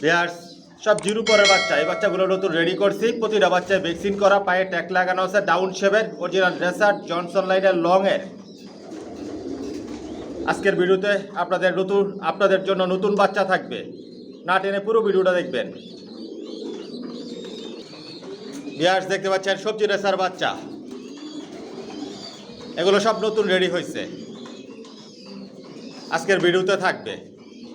Pairs সব zero পরের বাচ্চা। এই বাচ্চাগুলো নতুন রেডি করছি। প্রতিটা বাচ্চায় ভ্যাকসিন করা, পায়ে ট্যাগ লাগানো আছে, ডাউন শেপের অরিজিনাল রেসার জনসন লাইনের লং এর। আজকের ভিডিওতে আপনাদের জন্য নতুন বাচ্চা থাকবে, না টেনে পুরো ভিডিওটা দেখবেন। পেয়ার্স দেখতে পাচ্ছেন সবজি রেসার বাচ্চা, এগুলো সব নতুন রেডি হয়েছে, আজকের ভিডিওতে থাকবে।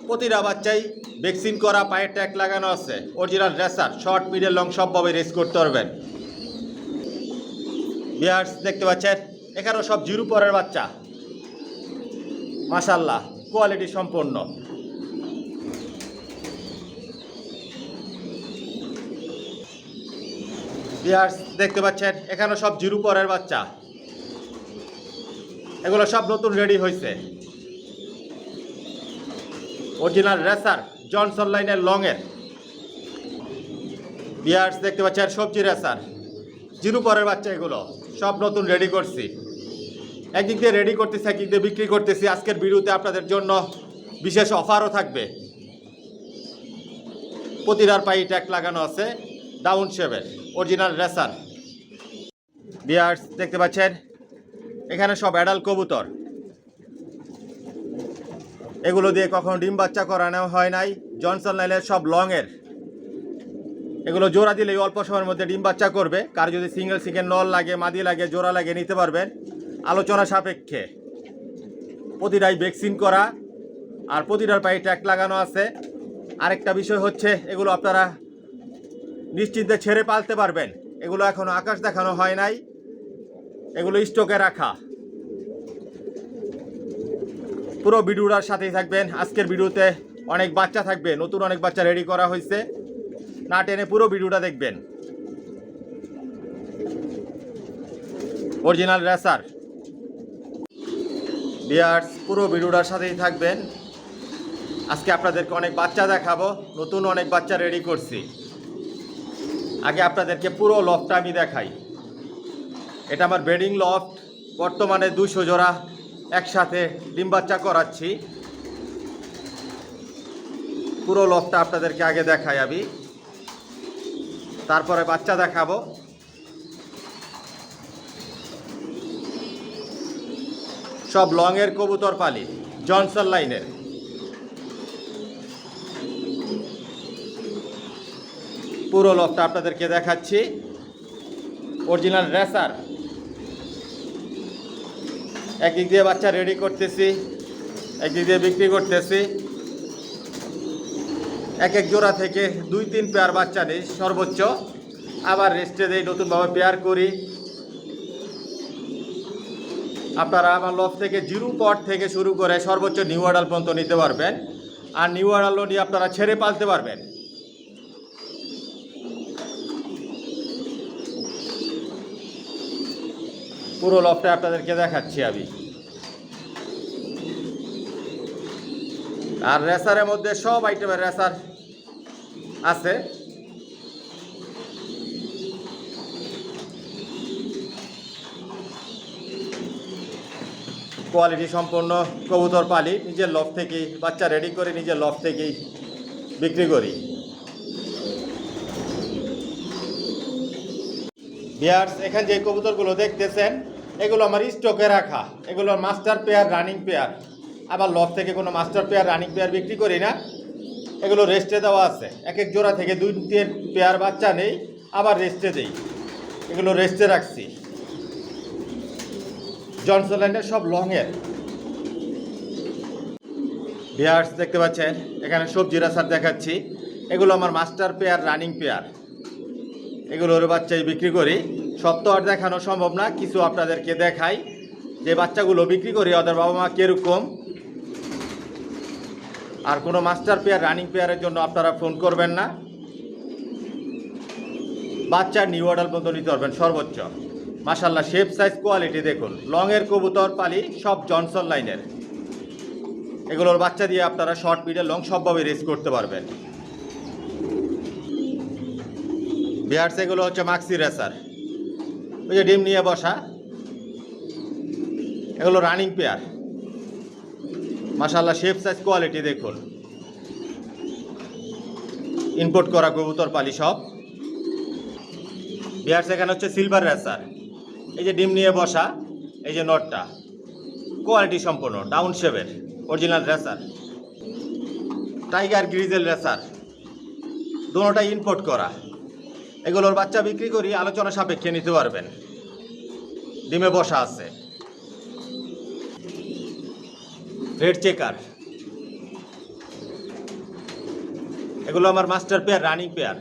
প্রতিটা বাচ্চাই ভ্যাকসিন করা, পায়ে ট্যাগ লাগানো আছে, original racer, short middle long সবভাবে রেস করতে পারবেন। বিয়ার্স দেখতে পাচ্ছেন এখানেও সব জিরো পরের বাচ্চা, মাশাআল্লাহ কোয়ালিটি সম্পন্ন। বিয়ার্স দেখতে পাচ্ছেন এখানেও সব জিরো পরের বাচ্চা, এগুলো সব নতুন রেডি হয়েছে, অরিজিনাল রেসার জনসন লাইনের লং এর। বিয়ার্স দেখতে পাচ্ছেন সবজি রেসার জিরো পরের বাচ্চা, এগুলো সব নতুন রেডি করছি। একদিক দিয়ে রেডি করতেছি, একদিক দিয়ে বিক্রি করতেছি। আজকের ভিডিওতে আপনাদের জন্য বিশেষ অফারও থাকবে। প্রতিটার পায়ে ট্যাগ লাগানো আছে, ডাউন শেপের অরিজিনাল রেসার। বিয়ার্স দেখতে পাচ্ছেন এখানে সব অ্যাডাল্ট কবুতর, এগুলো দিয়ে কখনো ডিম বাচ্চা করানো হয় নাই, জনসন লাইনের সব লং এর। এগুলো জোড়া দিলেই অল্প সময়ের মধ্যে ডিম বাচ্চা করবে। কার যদি সিঙ্গেল নল লাগে, মাদি লাগে, জোড়া লাগে নিতে পারবেন আলোচনা সাপেক্ষে। প্রতিটাই ভ্যাকসিন করা আর প্রতিটার পায়ে ট্যাগ লাগানো আছে। আরেকটা বিষয় হচ্ছে এগুলো আপনারা নিশ্চিন্তে ছেড়ে পালতে পারবেন। এগুলো এখনো আকাশ দেখানো হয় নাই, এগুলো স্টকে রাখা। পুরো ভিডিওটার সাথেই থাকবেন। আজকের ভিডিওতে অনেক বাচ্চা থাকবে, নতুন অনেক বাচ্চা রেডি করা হয়েছে, না টেনে পুরো ভিডিওটা দেখবেন। Original racer. বিয়ার্স পুরো ভিডিওটার সাথেই থাকবেন। আজকে আপনাদেরকে অনেক বাচ্চা দেখাবো, নতুন অনেক বাচ্চা রেডি করছি। আগে আপনাদেরকে পুরো লফটটা আমি দেখাই। এটা আমার ব্রিডিং লফট, বর্তমানে 200 জোড়া একসাথে ডিম বাচ্চা করাচ্ছি। পুরো লফটটা আপনাদেরকে আগে দেখাই আমি, তারপরে বাচ্চা দেখাবো। সব লং এর কবুতর পালি, জনসন লাইনের। পুরো লফটটা আপনাদেরকে দেখাচ্ছি, অরিজিনাল রেসার। একদিক দিয়ে বাচ্চা রেডি করতেছি, একদিক দিয়ে বিক্রি করতেছি। এক এক জোড়া থেকে 2-3 পেয়ার বাচ্চা নেই সর্বোচ্চ, আবার রেস্টে দেই, নতুনভাবে পেয়ার করি। আপনারা আমার লফট থেকে জিরো পট থেকে শুরু করে সর্বোচ্চ নিউ অ্যাডাল্ট পর্যন্ত নিতে পারবেন। আর নিউ অ্যাডাল্টও নিয়ে আপনারা ছেড়ে পালতে পারবেন। পুরো লফটে আপনাদেরকে দেখাচ্ছি আমি। আর রেসারের মধ্যে সব আইটেমের রেসার আছে। কোয়ালিটি সম্পন্ন কবুতর পালি, নিজের লফট থেকেই বাচ্চা রেডি করে নিজের লফট থেকেই বিক্রি করি। বিয়ার্স এখানে যে কবুতরগুলো দেখতেছেন এগুলো আমার স্টকে রাখা, এগুলো মাস্টার পেয়ার, রানিং পেয়ার। আবার লফট থেকে কোনো মাস্টার পেয়ার, রানিং পেয়ার বিক্রি করি না, এগুলো রেস্টে দেওয়া আছে। এক এক জোড়া থেকে 2-3 পেয়ার বাচ্চা নেই, আবার রেস্টে দেই, এগুলো রেস্টে রাখছি। জনসন লাইনের সব লং এর। বিয়ার্স দেখতে পাচ্ছেন এখানে সবজি রেসার দেখাচ্ছি, এগুলো আমার মাস্টার পেয়ার, রানিং পেয়ার। এগুলোর বাচ্চাই বিক্রি করি। সব তো আর দেখানো সম্ভব না, কিছু আপনাদেরকে দেখাই যে বাচ্চাগুলো বিক্রি করি ওদের বাবা মা কীরকম। আর কোনো মাস্টার পেয়ার, রানিং পেয়ারের জন্য আপনারা ফোন করবেন না, বাচ্চার নিউ অ্যাডাল্ট পর্যন্ত নিতে পারবেন সর্বোচ্চ। মাশাআল্লাহ শেপ সাইজ কোয়ালিটি দেখুন, লং এর কবুতর পালি, সব জনসন লাইনের। এগুলোর বাচ্চা দিয়ে আপনারা শর্ট, মিডল, লং সবভাবে রেস করতে পারবেন। বিয়ার্স এগুলো হচ্ছে মাক্সি রেসার, ওই যে ডিম নিয়ে বসা, এগুলো রানিং পেয়ার। মাশাআল্লাহ শেপ সাইজ কোয়ালিটি দেখুন। ইম্পোর্ট করা কবুতর পালি সব। বিহার সেখানে হচ্ছে সিলভার রেসার, এই যে ডিম নিয়ে বসা, এই যে নটটা কোয়ালিটি সম্পন্ন ডাউন শেপের original racer. Tiger grizzle racer, দুটোটাই ইম্পোর্ট করা। এগুলোর বাচ্চা বিক্রি করি, আলোচনা সাপেক্ষে নিতে পারবেন। ডিমে বসা আছে। রেড চেকার, এগুলো আমার মাস্টার পেয়ার, রানিং পেয়ার।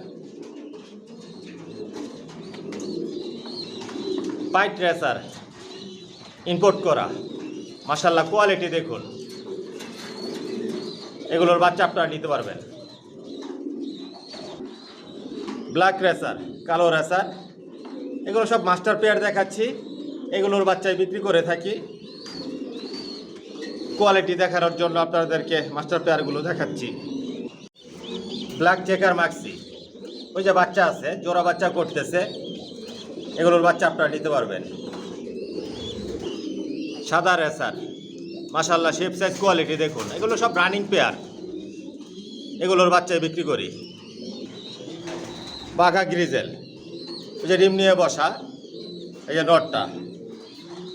পাইট রেসার ইম্পোর্ট করা, মাশাআল্লাহ কোয়ালিটি দেখুন। এগুলোর বাচ্চা আপনারা নিতে পারবেন। ব্ল্যাক রেসার, কালো রেসার, এগুলো সব মাস্টার পেয়ার দেখাচ্ছি। এগুলোর বাচ্চায় বিক্রি করে থাকি। কোয়ালিটি দেখানোর জন্য আপনাদেরকে মাস্টার পেয়ারগুলো দেখাচ্ছি। ব্ল্যাক চেকার মাক্সি, ওই যে বাচ্চা আছে, জোড়া বাচ্চা করতেছে, এগুলোর বাচ্চা আপনারা নিতে পারবেন। সাদা রেসার, মাশাআল্লাহ শেপ সাইজ কোয়ালিটি দেখুন। এগুলো সব রানিং পেয়ার, এগুলোর বাচ্চায় বিক্রি করি। বাঘা গ্রিজেল, ওই যে ডিম নিয়ে বসা, এই যে নটটা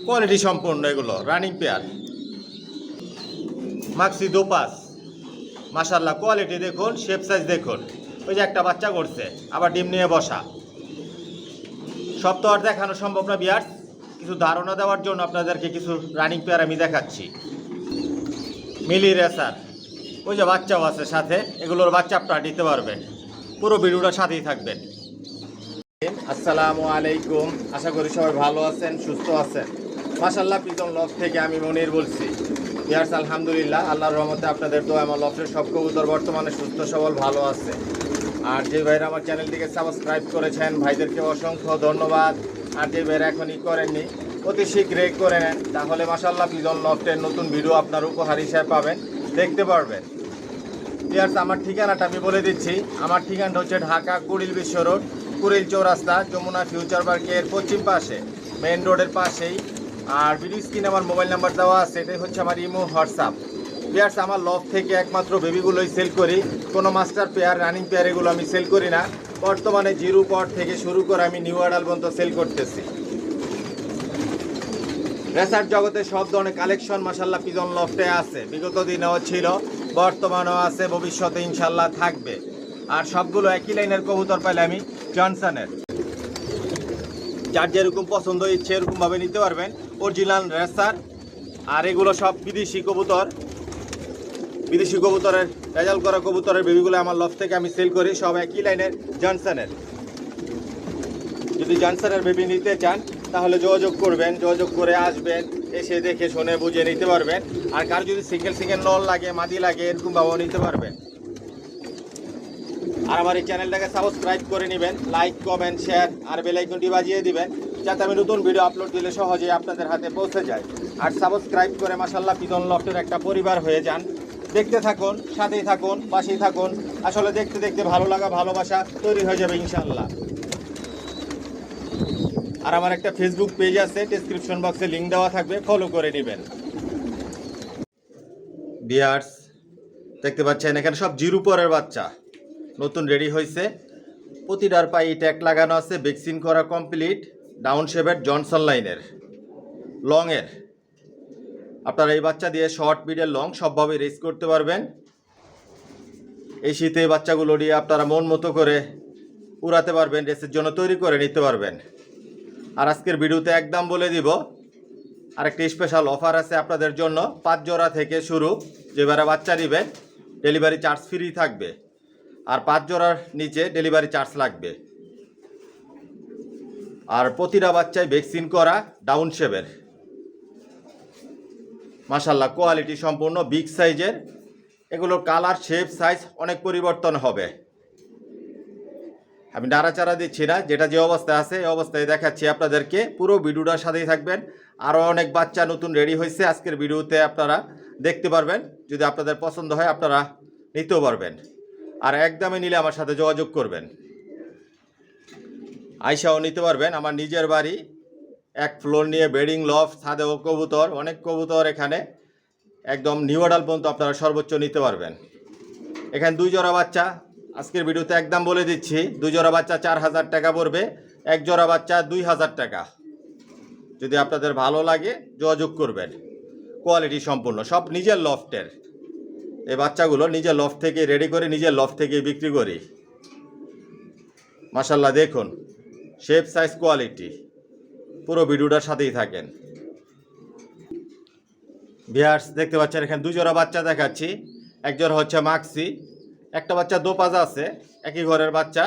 কোয়ালিটি সম্পূর্ণ, এগুলো রানিং পেয়ার। মাক্সি দোপাস, মাশাআল্লাহ কোয়ালিটি দেখুন, শেপ সাইজ দেখুন। ওই যে একটা বাচ্চা করছে, আবার ডিম নিয়ে বসা। সব তো আর দেখানো সম্ভব না বিয়ার্স, কিছু ধারণা দেওয়ার জন্য আপনাদেরকে কিছু রানিং পেয়ার আমি দেখাচ্ছি। মিলি রেসার, ওই যে বাচ্চাও আছে সাথে, এগুলোর বাচ্চা আপনারা নিতে পারবেন। পুরো ভিডিওটা সাথেই থাকবেন। আসসালামু আলাইকুম, আশা করি সবাই ভালো আছেন, সুস্থ আছেন। মাশাআল্লাহ পিজন লফ থেকে আমি মনির বলছি। বিয়ার্স আলহামদুলিল্লাহ, আল্লাহর রহমতে আপনাদের দোয়া আমার লফের সব কবুতর বর্তমানে সুস্থ সবল ভালো আছে। আর যে ভাইরা আমার চ্যানেলটিকে সাবস্ক্রাইব করেছেন, ভাইদেরকে অসংখ্য ধন্যবাদ। আর যে ভাইরা এখনই করেননি, অতি শীঘ্রই করে নেন, তাহলে মাশাআল্লাহ পিজন লফটের নতুন ভিডিও আপনার উপহার হিসেবে পাবেন, দেখতে পারবেন। বিয়ার্স আমার ঠিকানাটা আমি বলে দিচ্ছি। আমার ঠিকানাটা হচ্ছে ঢাকা কুড়িল বিশ্ব রোড, কুড়িল চৌরাস্তা, যমুনা ফিউচার পার্কের পশ্চিম পাশে, মেইন রোডের পাশেই। আর ভিডিও স্ক্রিনে আমার মোবাইল নাম্বার দেওয়া আছে, এটাই হচ্ছে আমার ইমো হোয়াটসঅ্যাপ। বিয়ার্স আমার লফ থেকে একমাত্র বেবিগুলোই সেল করি, কোনো মাস্টার পেয়ার রানিং পেয়ার এগুলো আমি সেল করি না। বর্তমানে জিরো পট থেকে শুরু করে আমি নিউ অ্যাডাল পর্যন্ত সেল করতেছি। রেসার জগতে সব ধরনের কালেকশন মাশাআল্লাহ পিজন লফটে আছে। বিগত দিনেও ছিল, বর্তমানেও আছে, ভবিষ্যতে ইনশাল্লাহ থাকবে। আর সবগুলো একই লাইনের কবুতর পাইলে আমি জনসনের। যার যেরকম পছন্দ ইচ্ছে এরকমভাবে নিতে পারবেন। অরিজিনাল রেসার, আর এগুলো সব বিদেশি কবুতর। বিদেশি কবুতরের রেজাল্ট করা কবুতরের বেবিগুলো আমার লফ থেকে আমি সেল করি, সব একই লাইনের জনসনের। যদি জনসনের বেবি নিতে চান তাহলে যোগাযোগ করবেন, যোগাযোগ করে আসবেন, এসে দেখে শুনে বুঝে নিতে পারবেন। আর কার যদি সিঙ্গেল নল লাগে, মাদি লাগে, এরকমভাবেও নিতে পারবেন। আর আমার এই চ্যানেলটাকে সাবস্ক্রাইব করে নেবেন, লাইক কমেন্ট শেয়ার আর বেল আইকনটি বাজিয়ে দিবেন, যাতে আমি নতুন ভিডিও আপলোড দিলে সহজেই আপনাদের হাতে পৌঁছে যায়। আর সাবস্ক্রাইব করে মাশাআল্লাহ পিজন লফটের একটা পরিবার হয়ে যান। দেখতে থাকুন, সাথেই থাকুন, পাশেই থাকুন। আসলে দেখতে দেখতে ভালো লাগা, ভালোবাসা তৈরি হয়ে যাবে ইনশাআল্লাহ। আর আমার একটা ফেসবুক পেজ আছে, ডেসক্রিপশন বক্সে লিঙ্ক দেওয়া থাকবে, ফলো করে নেবেন। বিয়ার্স দেখতে পাচ্ছেন এখানে সব জিরো পরের বাচ্চা নতুন রেডি হয়েছে। প্রতিটার পায়ে ট্যাগ লাগানো আছে, ভ্যাকসিন করা কমপ্লিট, ডাউন শেপের জনসন লাইনের লংয়ের। আপনারা এই বাচ্চা দিয়ে শর্ট মিডল লং সবভাবে রেস করতে পারবেন। এই শীতে বাচ্চাগুলো দিয়ে আপনারা মন মতো করে উড়াতে পারবেন, রেসের জন্য তৈরি করে নিতে পারবেন। আর আজকের ভিডিওতে একদম বলে দিব, আরেকটি স্পেশাল অফার আছে আপনাদের জন্য। 5 জোড়া থেকে শুরু, যেবারে বাচ্চা নেবেন ডেলিভারি চার্জ ফ্রি থাকবে, আর 5 জোড়ার নিচে ডেলিভারি চার্জ লাগবে। আর প্রতিটা বাচ্চায় ভ্যাকসিন করা ডাউন শেপের, মাশাআল্লাহ কোয়ালিটি সম্পূর্ণ বিগ সাইজের। এগুলোর কালার শেপ সাইজ অনেক পরিবর্তন হবে। আমি নাড়াচাড়া দিচ্ছি না, যেটা যে অবস্থায় আছে এই অবস্থায় দেখাচ্ছি আপনাদেরকে। পুরো ভিডিওটার সাথেই থাকবেন। আরও অনেক বাচ্চা নতুন রেডি হয়েছে, আজকের ভিডিওতে আপনারা দেখতে পারবেন। যদি আপনাদের পছন্দ হয় আপনারা নিতেও পারবেন। আর একদমে নিলে আমার সাথে যোগাযোগ করবেন, আইসাও নিতে পারবেন। আমার নিজের বাড়ি, এক ফ্লোর নিয়ে বেডিং লফট, ছাদেও কবুতর, অনেক কবুতর এখানে। একদম নিউ অ্যাডাল পর্যন্ত আপনারা সর্বোচ্চ নিতে পারবেন। এখানে 2 জোড়া বাচ্চা আজকের ভিডিওতে একদম বলে দিচ্ছি, 2 জোড়া বাচ্চা 4000 টাকা পড়বে, 1 জোড়া বাচ্চা 2000 টাকা। যদি আপনাদের ভালো লাগে যোগাযোগ করবেন। কোয়ালিটি সম্পূর্ণ, সব নিজের লফটের। এই বাচ্চাগুলো নিজের লফট থেকে রেডি করে নিজের লফট থেকে বিক্রি করি। মাশাল্লাহ দেখুন, শেপ সাইজ কোয়ালিটি। পুরো ভিডিওটার সাথেই থাকেন। ভিউয়ার্স দেখতে পাচ্ছেন এখানে 2 জোড়া বাচ্চা দেখাচ্ছি। এক জোড়া হচ্ছে মাক্সি, একটা বাচ্চা দোপাজা আছে, একই ঘরের বাচ্চা।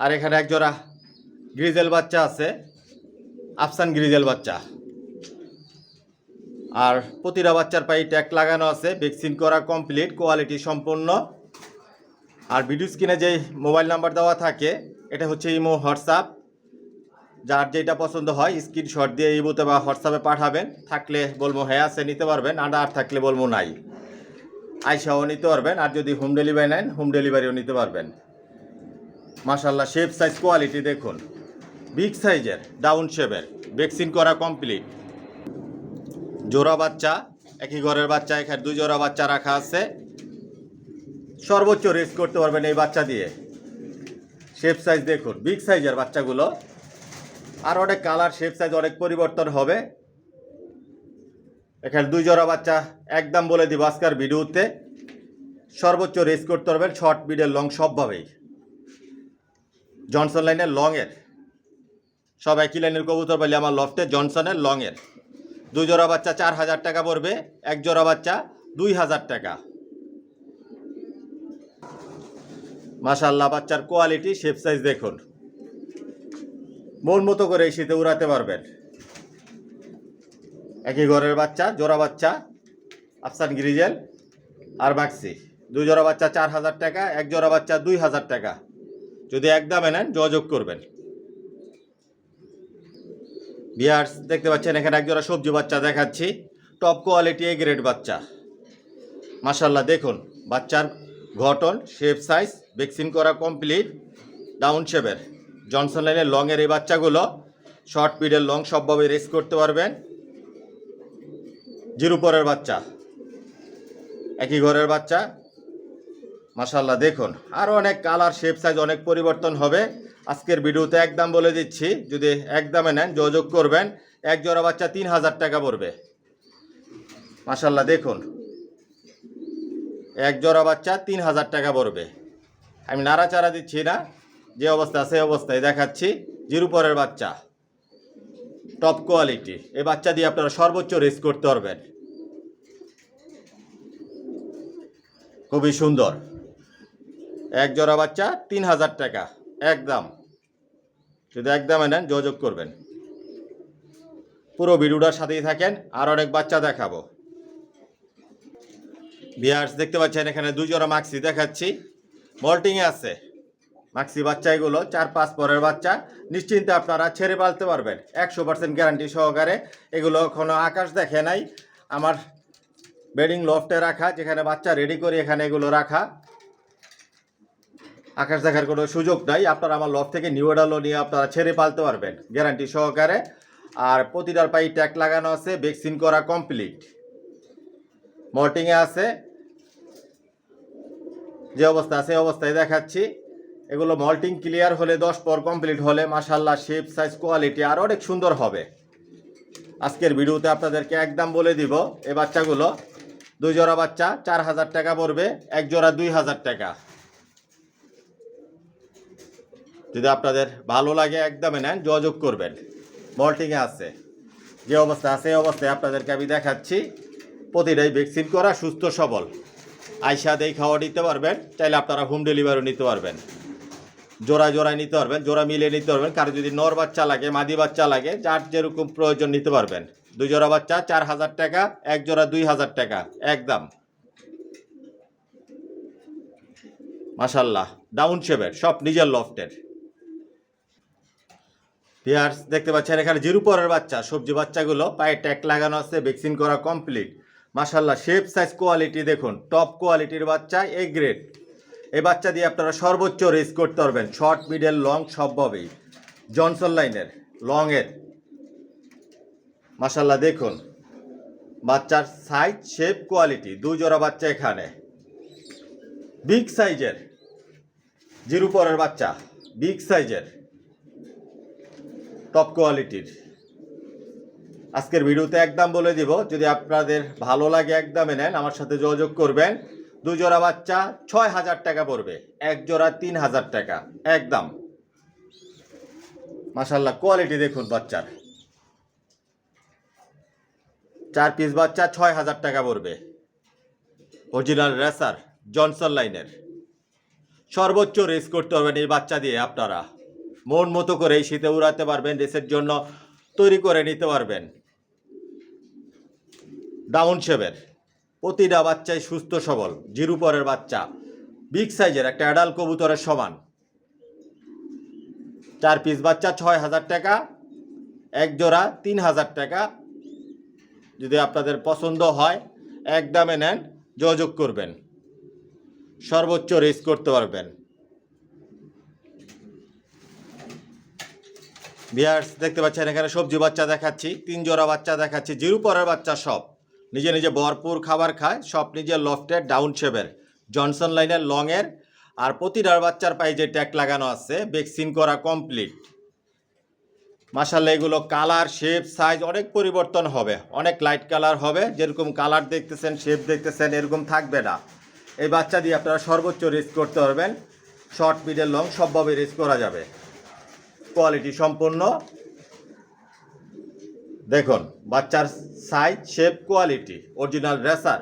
আর এখানে এক জোড়া গ্রিজেল বাচ্চা আছে, আফসান গ্রিজেল বাচ্চা। আর প্রতিটা বাচ্চার পায়ে ট্যাগ লাগানো আছে, ভ্যাকসিন করা কমপ্লিট, কোয়ালিটি সম্পূর্ণ। আর ভিডিও স্ক্রিনে যেই মোবাইল নাম্বার দেওয়া থাকে এটা হচ্ছে ইমো, হোয়াটসঅ্যাপ। যার যেটা পছন্দ হয় স্ক্রিনশট দিয়ে ইমোতে বা হোয়াটসঅ্যাপে পাঠাবেন। থাকলে বলবো হ্যাঁ আছে নিতে পারবেন, আর থাকলে বলবো নাই, আইসাও নিতে পারবেন। আর যদি হোম ডেলিভারি নেন হোম ডেলিভারিও নিতে পারবেন। মাশাল্লাহ শেপ সাইজ কোয়ালিটি দেখুন, বিগ সাইজের ডাউন শেপের, ভ্যাকসিন করা কমপ্লিট। জোড়া বাচ্চা, একই ঘরের বাচ্চা। এখানে 2 জোড়া বাচ্চা রাখা আছে, সর্বোচ্চ রেস করতে পারবেন এই বাচ্চা দিয়ে। শেপ সাইজ দেখুন, বিগ সাইজের বাচ্চাগুলো। আর অনেক কালার শেপ সাইজ অনেক পরিবর্তন হবে। এখানে 2 জোড়া বাচ্চা একদম বলে দিব আজকের ভিডিওতে। সর্বোচ্চ রেস করতে পারবেন, শর্ট মিডল লং সবভাবেই। জনসন লাইনের লংয়ের, সব একই লাইনের কবুতর পাইলে আমার লফটে জনসনের লংয়ের। 2 জোড়া বাচ্চা 4000 টাকা পড়বে, 1 জোড়া বাচ্চা 2000 টাকা। মাশাল্লাহ বাচ্চার কোয়ালিটি, শেপ সাইজ দেখুন, মন মতো করে এই শীতে উড়াতে পারবেন। একই ঘরের বাচ্চা, জোড়া বাচ্চা আফসান গ্রিজেল আর মাক্সি। 2 জোড়া বাচ্চা 4000 টাকা, 1 জোড়া বাচ্চা 2000 টাকা। যদি একদমে নেন যোগাযোগ করবেন। ভিউয়ার্স দেখতে পাচ্ছেন এখানে এক জোড়া সবজি বাচ্চা দেখাচ্ছি, টপ কোয়ালিটি এ গ্রেড বাচ্চা। মাশাল্লাহ দেখুন বাচ্চার গঠন, শেপ সাইজ, ভ্যাকসিন করা কমপ্লিট, ডাউন শেপের জনসন লাইনের লংয়ের এই বাচ্চাগুলো। শর্ট মিডল লং সবভাবে রেস করতে পারবেন। জিরো পরের বাচ্চা, একই ঘরের বাচ্চা। মাশাল্লাহ দেখুন, আরও অনেক কালার শেপ সাইজ অনেক পরিবর্তন হবে। আজকের ভিডিওতে একদম বলে দিচ্ছি, যদি একদমে নেন যোগাযোগ করবেন। 1 জোড়া বাচ্চা 3000 টাকা পড়বে। মাশাল্লাহ দেখুন, 1 জোড়া বাচ্চা 3000 টাকা পড়বে। আমি নাড়াচাড়া দিচ্ছি না, যে অবস্থা সেই অবস্থায় দেখাচ্ছি। জিরো পরের বাচ্চা, টপ কোয়ালিটি। এই বাচ্চা দিয়ে আপনারা সর্বোচ্চ রেস করতে পারবেন। খুবই সুন্দর। 1 জোড়া বাচ্চা 3000 টাকা একদম। যদি একদমে নেন যোগাযোগ করবেন। পুরো ভিডিওটার সাথেই থাকেন, আর অনেক বাচ্চা দেখাবো। ভিউয়ার্স দেখতে পাচ্ছেন এখানে 2 জোড়া মাক্সি দেখাচ্ছি, মল্টিংয়ে আছে মাক্সি বাচ্চা। এগুলো 4-5 পরের বাচ্চা, নিশ্চিন্তে আপনারা ছেড়ে পালতে পারবেন 100% গ্যারান্টি সহকারে। এগুলো এখনো আকাশ দেখে নাই, আমার বেডিং লফটে রাখা, যেখানে বাচ্চা রেডি করি এখানে এগুলো রাখা। আকাশ দেখার কোনো সুযোগ নাই। আপনারা আমার লফট থেকে নিউ ডালো নিয়ে আপনারা ছেড়ে পালতে পারবেন গ্যারান্টি সহকারে। আর প্রতিটার পায়ে ট্যাগ লাগানো আছে, ভ্যাকসিন করা কমপ্লিট, মল্টিংয়ে আছে। যে অবস্থা আছে অবস্থায় দেখাচ্ছি। এগুলো মল্টিং ক্লিয়ার হলে 10 পর কমপ্লিট হলে মাশাল্লাহ শেপ সাইজ কোয়ালিটি আর অনেক সুন্দর হবে। আজকের ভিডিওতে আপনাদেরকে একদম বলে দিব এই বাচ্চাগুলো 2 জোড়া বাচ্চা 4000 টাকা পড়বে, 1 জোড়া 2000 টাকা। যদি আপনাদের ভালো লাগে একদমে নেন যোগাযোগ করবেন। মল্টিংয়ে আছে, যে অবস্থা আছে এই অবস্থায় আপনাদেরকে আমি দেখাচ্ছি। প্রতিটাই ভ্যাকসিন করা, সুস্থ সবল। আইসা দেই খাওয়া নিতে পারবেন, চাইলে আপনারা হোম ডেলিভারিও নিতে পারবেন। জোড়ায় জোড়ায় নিতে পারবেন, জোড়া মিলিয়ে নিতে পারবেন। কারো যদি নর বাচ্চা লাগে, মাদি বাচ্চা লাগে, যার যেরকম প্রয়োজন নিতে পারবেন। 2 জোড়া বাচ্চা 4000 টাকা, 1 জোড়া 2000 টাকা একদম। মাশাল্লাহ ডাউন শেপের, সব নিজের লফটের। ভিউয়ার্স দেখতে পাচ্ছেন এখানে জিরো পরের বাচ্চা, সবজি বাচ্চাগুলো পায়ে ট্যাগ লাগানো আছে, ভ্যাকসিন করা কমপ্লিট। মাশাল্লাহ শেপ সাইজ কোয়ালিটি দেখুন, টপ কোয়ালিটির বাচ্চা, এ গ্রেড। এই বাচ্চা দিয়ে আপনারা সর্বোচ্চ রেস করতে পারবেন, শর্ট মিডল লং সবভাবেই। জনসন লাইনের লংয়ের। মাশাল্লাহ দেখুন বাচ্চার সাইজ, শেপ, কোয়ালিটি। 2 জোড়া বাচ্চা এখানে বিগ সাইজের, জিরো পরের বাচ্চা, বিগ সাইজের, টপ কোয়ালিটির। আজকের ভিডিওতে একদম বলে দিব, যদি আপনাদের ভালো লাগে একদমে নেন, আমার সাথে যোগাযোগ করবেন। 2 জোড়া বাচ্চা 6,000 টাকা পড়বে, 1 জোড়া 3,000 টাকা একদম। মাশাআল্লাহ, কোয়ালিটি দেখুন বাচ্চার। 4 পিস বাচ্চা 6,000 টাকা পড়বে, অরিজিনাল রেসার, জনসন লাইনের। সর্বোচ্চ রেস করতে পারবেন এই বাচ্চা দিয়ে, আপনারা মন মতো করে এই শীতে উড়াতে পারবেন, রেসের জন্য তৈরি করে নিতে পারবেন। ডাউন শেপের, প্রতিটা বাচ্চাই সুস্থ সবল, জিরো পরের বাচ্চা, বিগ সাইজের, একটা অ্যাডাল্ট কবুতরের সমান। 4 পিস বাচ্চা 6,000 টাকা, 1 জোড়া 3,000 টাকা। যদি আপনাদের পছন্দ হয় একদমে নেন, যোগাযোগ করবেন, সর্বোচ্চ রেস করতে পারবেন। ভিউয়ার্স দেখতে পাচ্ছেন এখানে সবজি বাচ্চা দেখাচ্ছি, 3 জোড়া বাচ্চা দেখাচ্ছি, জিরো পরের বাচ্চা, সব নিজে নিজে ভরপুর খাবার খায়, সব নিজের লফটের, ডাউন শেপের, জনসন লাইনের, লংয়ের। আর প্রতিটার বাচ্চার পায়ে যে ট্যাগ লাগানো আছে, ভ্যাকসিন করা কমপ্লিট। মাশাআল্লাহ, এগুলো কালার, শেপ, সাইজ অনেক পরিবর্তন হবে, অনেক লাইট কালার হবে। যেরকম কালার দেখতেছেন, শেপ দেখতেছেন, এরকম থাকবে না। এই বাচ্চা দিয়ে আপনারা সর্বোচ্চ রেস করতে পারবেন, শর্ট, মিডল, লং সবভাবে রেস করা যাবে। কোয়ালিটি সম্পূর্ণ দেখুন, বাচ্চার size, shape, quality original racer.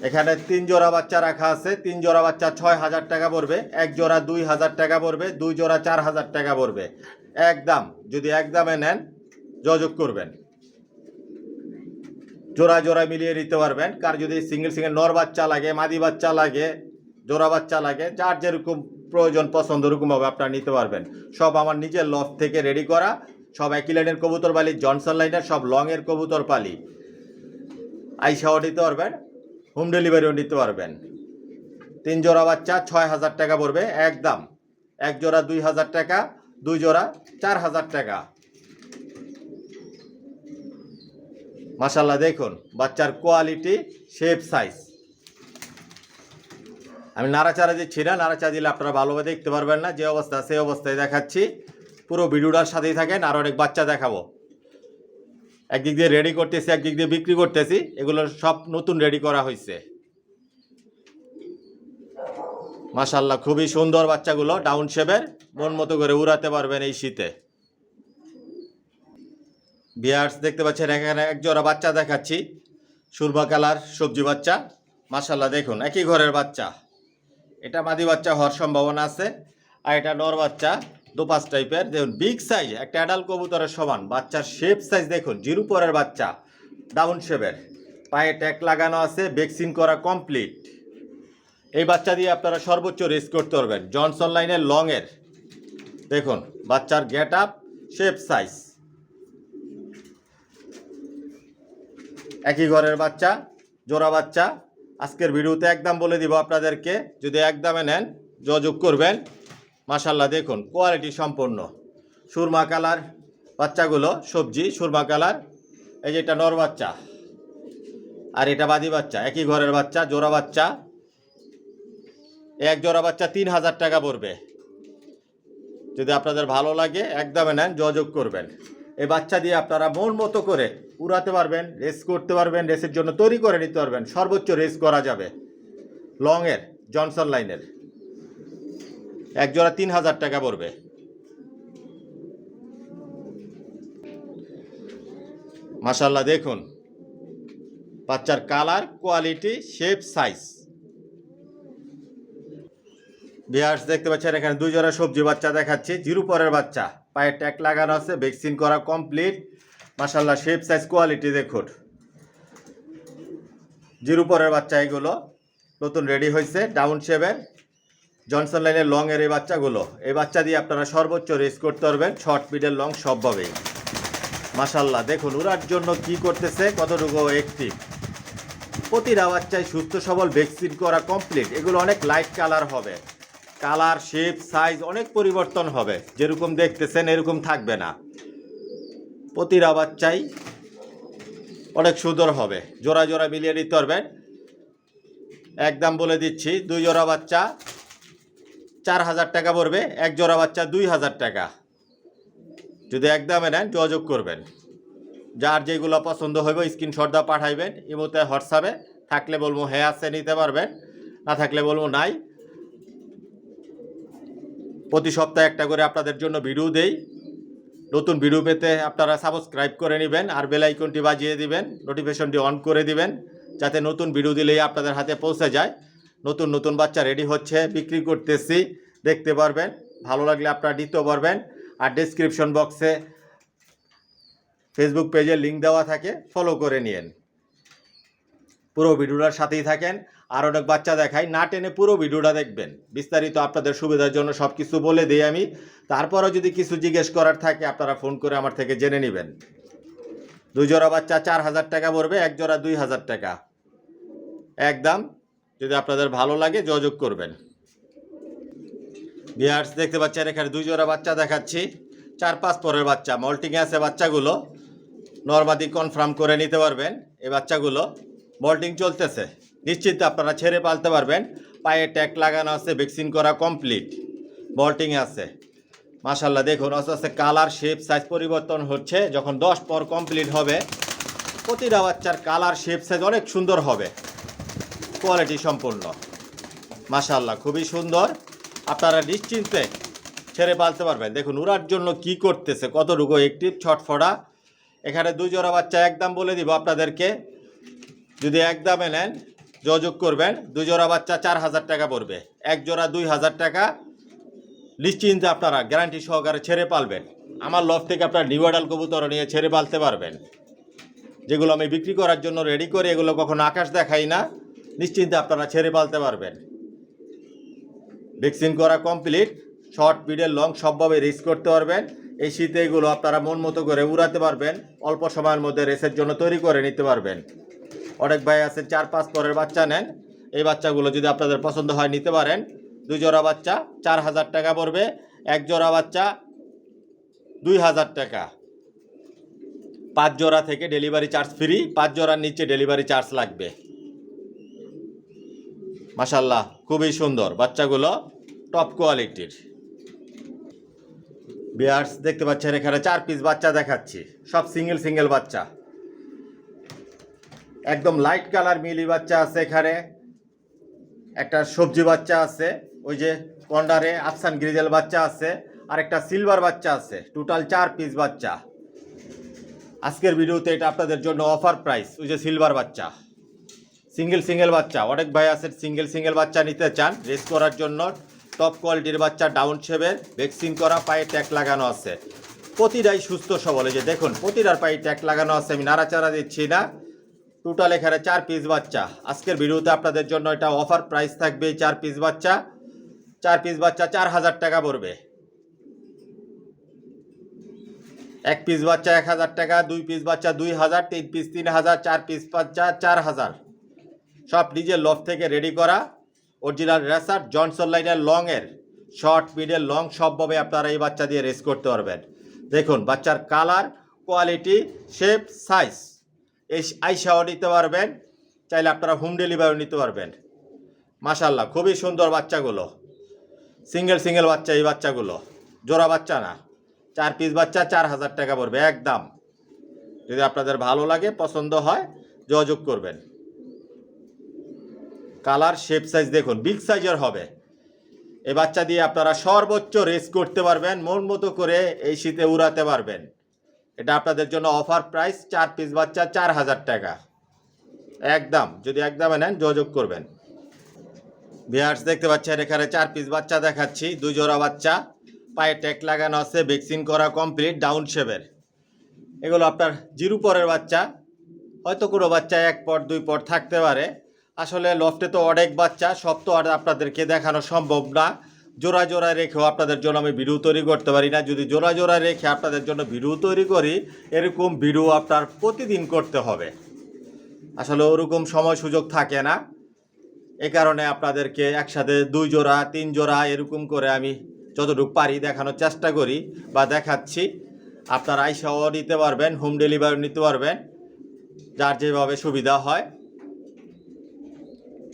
এখানে 3 জোড়া বাচ্চা রাখা আছে, 3 জোড়া বাচ্চা 6,000 টাকা পড়বে, 1 জোড়া 2,000 টাকা পড়বে, 2 জোড়া 4,000 টাকা পড়বে একদম। যদি একদমে নেন, যোগাযোগ করবেন, জোড়া জোড়া মিলিয়ে নিতে পারবেন। কার যদি সিঙ্গেল সিঙ্গেল নর বাচ্চা লাগে, মাদি বাচ্চা লাগে, জোড়া বাচ্চা লাগে, যার যেরকম প্রয়োজন পছন্দ ওরকমভাবে আপনারা নিতে পারবেন। সব আমার নিজের লফট থেকে রেডি করা, সব একই লাইনের কবুতর পালি, জনসন লাইনের, সব লংয়ের কবুতর পালি। আইসাও নিতে পারবেন, হোম ডেলিভারিও নিতে পারবেন। 3 জোড়া বাচ্চা 6,000 টাকা পড়বে একদম, 1 জোড়া 2,000 টাকা, 2 জোড়া 4,000 টাকা। মাশাআল্লাহ, দেখুন বাচ্চার কোয়ালিটি, শেপ, সাইজ। আমি নাড়াচাড়া দিচ্ছি না, নাড়াচাড়া দিলে আপনারা ভালোভাবে দেখতে পারবেন না। যে অবস্থা সেই অবস্থায় দেখাচ্ছি, পুরো ভিডিওটার সাথেই থাকেন। আর অনেক বাচ্চা দেখাবো, একদিক দিয়ে রেডি করতেছি, একদিক দিয়ে বিক্রি করতেছি। এগুলো সব নতুন রেডি করা হয়েছে। মাশাআল্লাহ, খুবই সুন্দর বাচ্চাগুলো, ডাউন শেপের, মন মতো করে উড়াতে পারবেন এই শীতে। ভিউয়ার্স দেখতে পাচ্ছেন এখানে 1 জোড়া বাচ্চা দেখাচ্ছি, সুরমা কালার সবজি বাচ্চা। মাশাআল্লাহ, দেখুন একই ঘরের বাচ্চা। এটা মাদি বাচ্চা হওয়ার সম্ভাবনা আছে, আর এটা নর বাচ্চা, দোপাস টাইপের। দেখুন বিগ সাইজ, একটা অ্যাডাল্ট কবুতরের সমান। বাচ্চার শেপ, সাইজ দেখুন, জিরো পরের বাচ্চা, ডাউন শেপের, পায়ে ট্যাগ লাগানো আছে, ভ্যাকসিন করা কমপ্লিট। এই বাচ্চা দিয়ে আপনারা সর্বোচ্চ রেস করতে পারবেন, জনসন লাইনের, লংয়ের। দেখুন বাচ্চার গেট আপ, শেপ, সাইজ। একই ঘরের বাচ্চা, জোড়া বাচ্চা। আজকের ভিডিওতে একদম বলে দিব আপনাদেরকে, যদি একদমে নেন, যোগাযোগ করবেন। মাশাআল্লাহ, দেখুন কোয়ালিটি সম্পূর্ণ, সুরমা কালার বাচ্চাগুলো, সবজি সুরমা কালার। এই যে এটা নর বাচ্চা, আর এটা বাদি বাচ্চা, একই ঘরের বাচ্চা, জোড়া বাচ্চা। 1 জোড়া বাচ্চা 3,000 টাকা পড়বে। যদি আপনাদের ভালো লাগে একদমে নেন, যোগাযোগ করবেন। এই বাচ্চা দিয়ে আপনারা মন মতো করে উড়াতে পারবেন, রেস করতে পারবেন, রেসের জন্য তৈরি করে নিতে পারবেন, সর্বোচ্চ রেস করা যাবে। লংয়ের, জনসন লাইনের, 1 জোড়া 3,000 টাকা পড়বে। মাশাআল্লাহ, দেখুন বাচ্চার colour, quality, shape, size. Viewers দেখতে পাচ্ছেন এখানে 2 জোড়া সবজি বাচ্চা দেখাচ্ছি, জিরো পরের বাচ্চা, পায়ে ট্যাগ লাগানো আছে, ভ্যাকসিন করা কমপ্লিট। মাশাআল্লাহ, শেপ, সাইজ, কোয়ালিটি দেখুন, জিরো পরের বাচ্চা। এগুলো নতুন রেডি হয়েছে, ডাউন শেপের, জনসন লাইনের, লংয়ের এই বাচ্চাগুলো। এই বাচ্চা দিয়ে আপনারা সর্বোচ্চ রেস করতে পারবেন, শর্ট, মিডল, লং সবভাবেই। মাশাআল্লাহ, দেখুন উড়ার জন্য কি করতেছে, কতটুকু অ্যাক্টিভ। প্রতিটা বাচ্চায় সুস্থ সবল, ভ্যাকসিন করা কমপ্লিট। এগুলো অনেক লাইট কালার হবে, কালার, শেপ, সাইজ অনেক পরিবর্তন হবে। যেরকম দেখতেছেন এরকম থাকবে না, প্রতিটা বাচ্চাই অনেক সুন্দর হবে। জোড়া জোড়া মিলিয়ে নিতে পারবেন। একদম বলে দিচ্ছি, 2 জোড়া বাচ্চা 4000 টাকা পড়বে, 1 জোড়া বাচ্চা 2000 টাকা। যদি একদমে নেন যোগাযোগ করবেন। যার যেগুলো পছন্দ হইবে স্ক্রিনশট দা পাঠাইবেন। ইমোতে হোয়াটসঅ্যাপে থাকলে বলবো হ্যাঁ আছে নিতে পারবেন, না থাকলে বলবো নাই। প্রতি সপ্তাহে একটা করে আপনাদের জন্য ভিডিও দেই। নতুন ভিডিও পেতে আপনারা সাবস্ক্রাইব করে নেবেন আর বেল আইকনটি বাজিয়ে দিবেন, নোটিফিকেশনটি অন করে দিবেন, যাতে নতুন ভিডিও দিলেই আপনাদের হাতে পৌঁছে যায়। নতুন নতুন বাচ্চা রেডি হচ্ছে, বিক্রি করতেছি, দেখতে পারবেন। ভালো লাগলে আপনারা নিতে পারবেন। আর ডেসক্রিপশন বক্সে ফেসবুক পেজের লিঙ্ক দেওয়া থাকে, ফলো করে নিন। পুরো ভিডিওটার সাথেই থাকেন। আর অনেক বাচ্চা দেখাই, না টেনে পুরো ভিডিওটা দেখবেন। বিস্তারিত আপনাদের সুবিধার জন্য সব কিছু বলে দিই আমি। তারপরও যদি কিছু জিজ্ঞেস করার থাকে আপনারা ফোন করে আমার থেকে জেনে নেবেন। 2 জোড়া বাচ্চা 4000 টাকা পড়বে, 1 জোড়া 2000 টাকা একদম। যদি আপনাদের ভালো লাগে যোগাযোগ করবেন। ভিউয়ার্স দেখতে পাচ্ছেন এখানে 2 জোড়া বাচ্চা দেখাচ্ছি, 4-5 পরের বাচ্চা। মল্টিংয়ে আছে বাচ্চাগুলো, নরমাদি কনফার্ম করে নিতে পারবেন। এই বাচ্চাগুলো মল্টিং চলতেছে, নিশ্চিত আপনারা ছেড়ে পালতে পারবেন। পায়ে ট্যাগ লাগানো আছে, ভ্যাকসিন করা কমপ্লিট, মল্টিংয়ে আছে। মাশাল্লাহ দেখুন আস্তে আস্তে কালার শেপ সাইজ পরিবর্তন হচ্ছে। যখন 10 পর কমপ্লিট হবে প্রতিটা বাচ্চার কালার শেপ সাইজ অনেক সুন্দর হবে, কোয়ালিটি সম্পূর্ণ। মাশাল্লাহ খুবই সুন্দর, আপনারা নিশ্চিন্তে ছেড়ে পালতে পারবেন। দেখুন উড়ার জন্য কি করতেছে, কতটুকু অ্যাক্টিভ, ছটফটা। এখানে 2 জোড়া বাচ্চা একদম বলে দিব আপনাদেরকে। যদি একদমে নেন যোগাযোগ করবেন। 2 জোড়া বাচ্চা 4000 টাকা পড়বে, 1 জোড়া 2000 টাকা। নিশ্চিন্তে আপনারা গ্যারান্টি সহকারে ছেড়ে পালবেন। আমার লফট থেকে আপনারা নিউ অ্যাডাল কবুতর নিয়ে ছেড়ে পালতে পারবেন। যেগুলো আমি বিক্রি করার জন্য রেডি করি, এগুলো কখনো আকাশ দেখাই না। নিশ্চিন্তে আপনারা ছেড়ে পালতে পারবেন। ভ্যাকসিন করা কমপ্লিট, শর্ট মিডল লং সবভাবে রেস করতে পারবেন। এই শীতে এগুলো আপনারা মন মতো করে উড়াতে পারবেন, অল্প সময়ের মধ্যে রেসের জন্য তৈরি করে নিতে পারবেন। অনেক ভাই আছেন 4-5 পরের বাচ্চা নেন, এই বাচ্চাগুলো যদি আপনাদের পছন্দ হয় নিতে পারেন। 2 জোড়া বাচ্চা 4000 টাকা পড়বে, 1 জোড়া বাচ্চা 2000 টাকা। 5 জোড়া থেকে ডেলিভারি চার্জ ফ্রি, 5 জোড়ার নিচে ডেলিভারি চার্জ লাগবে। মাশাল্লাহ খুবই সুন্দর বাচ্চাগুলো, টপ কোয়ালিটির। ভিউয়ার্স দেখতে পাচ্ছেন এখানে 4 পিস বাচ্চা দেখাচ্ছি, সব সিঙ্গেল বাচ্চা। একদম লাইট কালার মিলি বাচ্চা আছে, এখানে একটা সবজি বাচ্চা আছে, ওই যে কন্ডারে আফসান গ্রিজেল বাচ্চা আছে, আর একটা সিলভার বাচ্চা আছে। টোটাল 4 পিস বাচ্চা। আজকের ভিডিওতে এটা আপনাদের জন্য অফার প্রাইস। ওই যে সিলভার বাচ্চা, সিঙ্গেল বাচ্চা। অনেক ভাই আছে সিঙ্গেল বাচ্চা নিতে চান রেস করার জন্য। টপ কোয়ালিটির বাচ্চা, ডাউন শেপের, ভ্যাকসিন করা, পায়ে ট্যাগ লাগানো আছে। প্রতিটাই সুস্থ সবল। এই যে দেখুন প্রতিটার পায়ে ট্যাগ লাগানো আছে, আমি নাড়াচাড়া দিচ্ছি না। টোটাল এখানে 4 পিস বাচ্চা। আজকের ভিডিওতে আপনাদের জন্য এটা অফার প্রাইস থাকবে। 4 পিস বাচ্চা 4000 টাকা পড়বে। 1 পিস বাচ্চা 1000 টাকা, 2 পিস বাচ্চা 2000, 3 পিস 3000, 4 পিস বাচ্চা 4000। সব নিজের লফট থেকে রেডি করা অরিজিনাল রেসার জনসন লাইনের লংয়ের, শর্ট মিডল লং সবভাবে আপনারা এই বাচ্চা দিয়ে রেস করতে পারবেন। দেখুন বাচ্চার কালার, কোয়ালিটি, শেপ, সাইজ। এই আইসাও নিতে পারবেন, চাইলে আপনারা হোম ডেলিভারিও নিতে পারবেন। মাশাল্লাহ খুবই সুন্দর বাচ্চাগুলো, সিঙ্গেল বাচ্চা। এই বাচ্চাগুলো জোড়া বাচ্চা না, 4 পিস বাচ্চা 4000 টাকা পড়বে একদম। যদি আপনাদের ভালো লাগে, পছন্দ হয়, যোগাযোগ করবেন। কালার শেপ সাইজ দেখুন বিগ সাইজের হবে। এই বাচ্চা দিয়ে আপনারা সর্বোচ্চ রেস করতে পারবেন, মন মতো করে এই শীতে উড়াতে পারবেন। এটা আপনাদের জন্য অফার প্রাইস। 4 পিস বাচ্চা 4000 টাকা একদম। যদি একদমে নেন যোগাযোগ করবেন। ভিউয়ার্স দেখতে পাচ্ছেন এখানে 4 পিস বাচ্চা দেখাচ্ছি, 2 জোড়া বাচ্চা, পায়ে ট্যাগ লাগানো আছে, ভ্যাকসিন করা কমপ্লিট, ডাউন শেপের। এগুলো আপনার 0 পরের বাচ্চা। হয়তো কোনো বাচ্চা 1 পর 2 পর থাকতে পারে। আসলে লফটে তো অনেক বাচ্চা, সব তো আর আপনাদেরকে দেখানো সম্ভব না। জোড়া রেখেও আপনাদের জন্য আমি ভিডিও তৈরি করতে পারি না। যদি জোড়া রেখে আপনাদের জন্য ভিডিও তৈরি করি, এরকম ভিডিও আপনার প্রতিদিন করতে হবে। আসলে ওরকম সময় সুযোগ থাকে না। এ কারণে আপনাদেরকে একসাথে 2 জোড়া 3 জোড়া এরকম করে আমি যতটুকু পারি দেখানোর চেষ্টা করি বা দেখাচ্ছি। আপনারা আইসাও নিতে পারবেন, হোম ডেলিভারি নিতে পারবেন, যার যেভাবে সুবিধা হয়।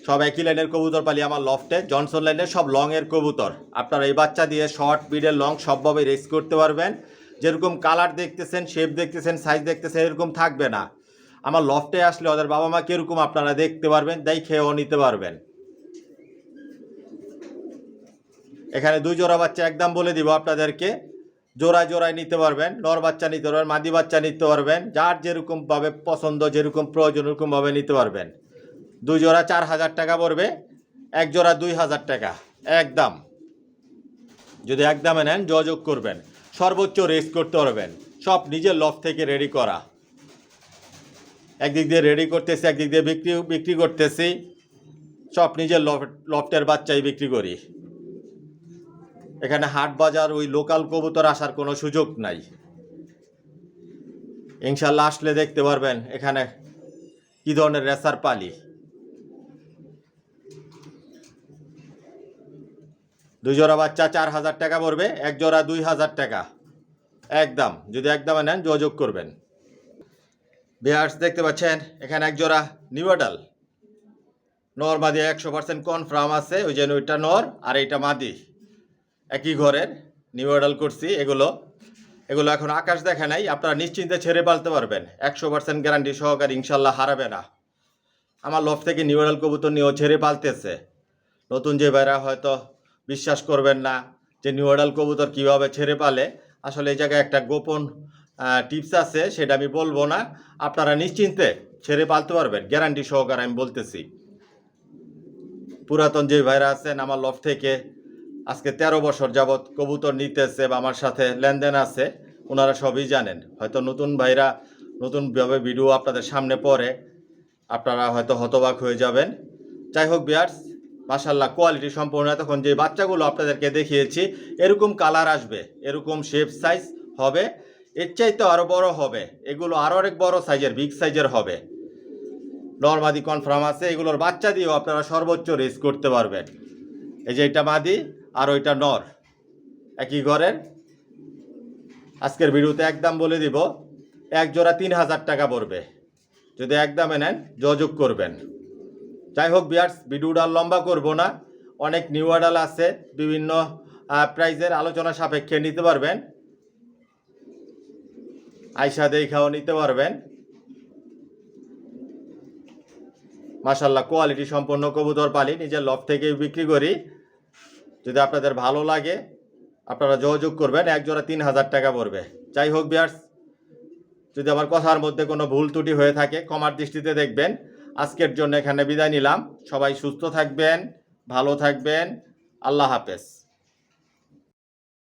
সব একই লাইনের কবুতর পালি আমার লফটে, জনসন লাইনের সব লংয়ের কবুতর। আপনারা এই বাচ্চা দিয়ে শর্ট, মিডল, লং সবভাবে রেস করতে পারবেন। যেরকম কালার দেখতেছেন, শেপ দেখতেছেন, সাইজ দেখতেছেন, এরকম থাকবে না। আমার লফটে আসলে ওদের বাবা মা কীরকম আপনারা দেখতে পারবেন, দেখেও নিতে পারবেন। এখানে 2 জোড়া বাচ্চা একদম বলে দিব আপনাদেরকে, জোড়ায় জোড়ায় নিতে পারবেন। নর বাচ্চা নিতে পারবেন, মাদি বাচ্চা নিতে পারবেন, যার যেরকমভাবে পছন্দ, যেরকম প্রয়োজন ওরকমভাবে নিতে পারবেন। 2 জোড়া 4000 টাকা পড়বে, 1 জোড়া 2000 টাকা একদম। যদি একদমে নেন যোগাযোগ করবেন, সর্বোচ্চ রেস করতে পারবেন। সব নিজের লফট থেকে রেডি করা, একদিক দিয়ে রেডি করতেছি, একদিক দিয়ে বিক্রি করতেছি। সব নিজের লফটের বাচ্চাই বিক্রি করি। এখানে হাট বাজার ওই লোকাল কবুতর আসার কোনো সুযোগ নাই। ইনশাল্লাহ আসলে দেখতে পারবেন এখানে কি ধরনের রেসার পালি। 2 জোড়া বাচ্চা 4000 টাকা পড়বে, 1 জোড়া 2000 টাকা একদম। যদি একদমে নেন যোগাযোগ করবেন। ভিউয়ার্স দেখতে পাচ্ছেন এখানে 1 জোড়া নিউডাল, নর মাদি 100% কনফার্ম আছে। ওই যে ওইটা নর আর এইটা মাদি, একই ঘরের নিউডাল করছি। এগুলো এখন আকাশ দেখা নাই, আপনারা নিশ্চিন্তে ছেড়ে পালতে পারবেন। 100% গ্যারান্টি সহকারে, ইনশাল্লাহ হারাবে না। আমার লফট থেকে নিউডাল কবুতর নিয়েও ছেড়ে পালতেছে। নতুন যে ভাইরা হয়তো বিশ্বাস করবেন না যে নিউডাল কবুতর কীভাবে ছেড়ে পালে, আসলে এই জায়গায় একটা গোপন টিপস আছে, সেটা আমি বলবো না। আপনারা নিশ্চিন্তে ছেড়ে পালতে পারবেন, গ্যারান্টি সহকারে আমি বলতেছি। পুরাতন যে ভাইরা আছেন আমার লফট থেকে আজকে 13 বছর যাবৎ কবুতর নিতেছে বা আমার সাথে লেনদেন আছে, ওনারা সবই জানেন। হয়তো নতুন ভাইরা নতুনভাবে ভিডিও আপনাদের সামনে পড়ে, আপনারা হয়তো হতবাক হয়ে যাবেন। যাই হোক ভিউয়ার্স, মাশাআল্লাহ কোয়ালিটি সম্পূর্ণ। তখন যে বাচ্চাগুলো আপনাদেরকে দেখিয়েছি এরকম কালার আসবে, এরকম শেপ সাইজ হবে, এর চাইতে আরও বড় হবে। এগুলো আরও অনেক বড় সাইজের, বিগ সাইজের হবে। নর মাদি কনফার্ম আছে। এগুলোর বাচ্চা দিয়েও আপনারা সর্বোচ্চ রেস করতে পারবেন। এই যে এটা মাদি আর ওইটা নর, একই ঘরের। আজকের ভিডিওতে একদম বলে দিব, 1 জোড়া 3000 টাকা পড়বে। যদি একদমে নেন যোগাযোগ করবেন। যাই হোক ভিউয়ার্স, ভিডিওটা লম্বা করব না। অনেক নিউ অর্ডার আছে, বিভিন্ন প্রাইজের, আলোচনা সাপেক্ষে নিতে পারবেন। আয়সা দেখাও নিতে পারবেন। মাশাআল্লাহ কোয়ালিটি সম্পন্ন কবুতর পালি, নিজের লফট থেকেই বিক্রি করি। যদি আপনাদের ভালো লাগে আপনারা যোগাযোগ করবেন। 1 জোড়া 3000 টাকা পড়বে। যাই হোক ভিউয়ার্স, যদি আমার কথার মধ্যে কোনো ভুল ত্রুটি হয়ে থাকে ক্ষমার দৃষ্টিতে দেখবেন। আজকের জন্য এখানে বিদায় নিলাম। সবাই সুস্থ থাকবেন, ভালো থাকবেন। আল্লাহ হাফেজ।